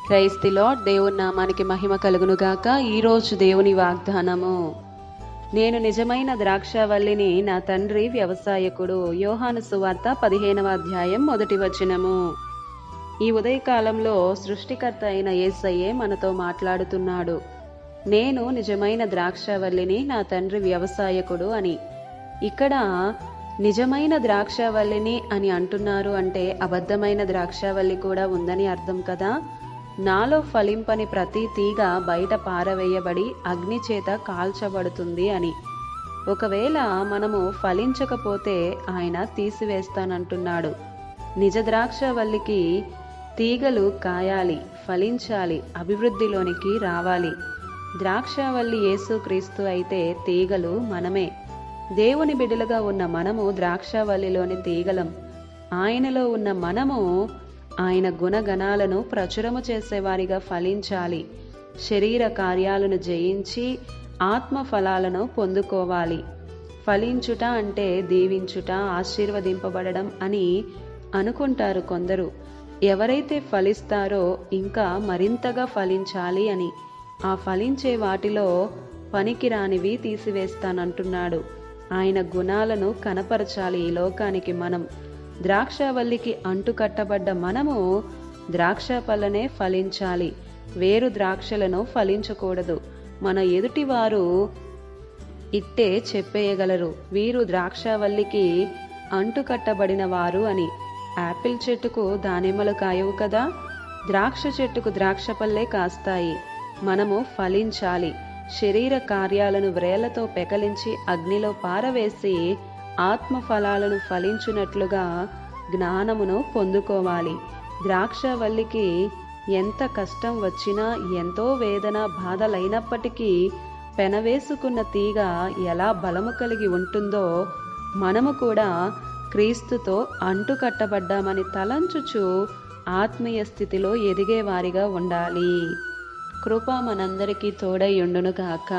Praise the lord. దేవుని నామానికి మహిమ కలుగునుగాక. ఈరోజు దేవుని వాగ్దానము, నేను నిజమైన ద్రాక్షవల్లిని, నా తండ్రి వ్యవసాయకుడు. యోహాను సువార్త 15వ అధ్యాయం 1వ వచనము. ఈ ఉదయకాలంలో సృష్టికర్త అయిన యేసయ్యే మనతో మాట్లాడుతున్నాడు. నేను నిజమైన ద్రాక్షవల్లిని, నా తండ్రి వ్యవసాయకుడు అని. ఇక్కడ నిజమైన ద్రాక్షవల్లిని అని అంటున్నారు అంటే అబద్ధమైన ద్రాక్షవల్లి కూడా ఉందని అర్థం కదా. నాలో ఫలింపని ప్రతి తీగ బయట పారవేయబడి అగ్ని చేత కాల్చబడుతుంది అని. ఒకవేళ మనము ఫలించకపోతే ఆయన తీసివేస్తానంటున్నాడు. నిజ ద్రాక్షవల్లికి తీగలు కాయాలి, ఫలించాలి, అభివృద్ధిలోనికి రావాలి. ద్రాక్షవల్లి యేసుక్రీస్తు అయితే తీగలు మనమే. దేవుని బిడ్డలుగా ఉన్న మనము ద్రాక్షవల్లిలోని తీగలం. ఆయనలో ఉన్న మనము ఆయన గుణగణాలను ప్రచురము చేసేవారిగా ఫలించాలి. శరీర కార్యాలను జయించి ఆత్మ ఫలాలను పొందుకోవాలి. ఫలించుట అంటే దీవించుట, ఆశీర్వదింపబడడం అని అనుకుంటారు కొందరు. ఎవరైతే ఫలిస్తారో ఇంకా మరింతగా ఫలించాలి అని. ఆ ఫలించే వాటిలో పనికిరానివి తీసివేస్తానంటున్నాడు. ఆయన గుణాలను కనపరచాలి ఈ లోకానికి మనం. ద్రాక్షవల్లికి అంటుకట్టబడ్డ మనము ద్రాక్ష పళ్ళనే ఫలించాలి. వేరు ద్రాక్షలను ఫలించకూడదు. మన ఎదుటివారు ఇట్టే చెప్పేయగలరు, వీరు ద్రాక్షవల్లికి అంటుకట్టబడిన వారు అని. యాపిల్ చెట్టుకు దానిమ్మలు కాయవు కదా, ద్రాక్ష చెట్టుకు ద్రాక్ష పళ్ళే కాస్తాయి. మనము ఫలించాలి. శరీర కార్యాలను వ్రేళ్లతో పెకలించి అగ్నిలో పారవేసి ఆత్మ ఫలాలను ఫలించునట్లుగా జ్ఞానమును పొందుకోవాలి. ద్రాక్షవల్లికి ఎంత కష్టం వచ్చినా, ఎంతో వేదన బాధలైనప్పటికీ పెనవేసుకున్న తీగ ఎలా బలము కలిగి ఉంటుందో, మనము కూడా క్రీస్తుతో అంటుకట్టబడ్డామని తలంచుచు ఆత్మీయ స్థితిలో ఎదిగేవారిగా ఉండాలి. కృప మనందరికీ తోడైయుండును గాక.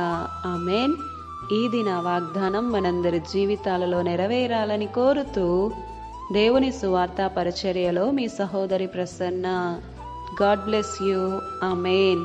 ఆమేన్. ఈ దిన వాగ్దానం మనందరి జీవితాలలో నెరవేరాలని కోరుతూ దేవుని సువార్త పరిచర్యలో మీ సహోదరి Prasanna. God bless you. Amen.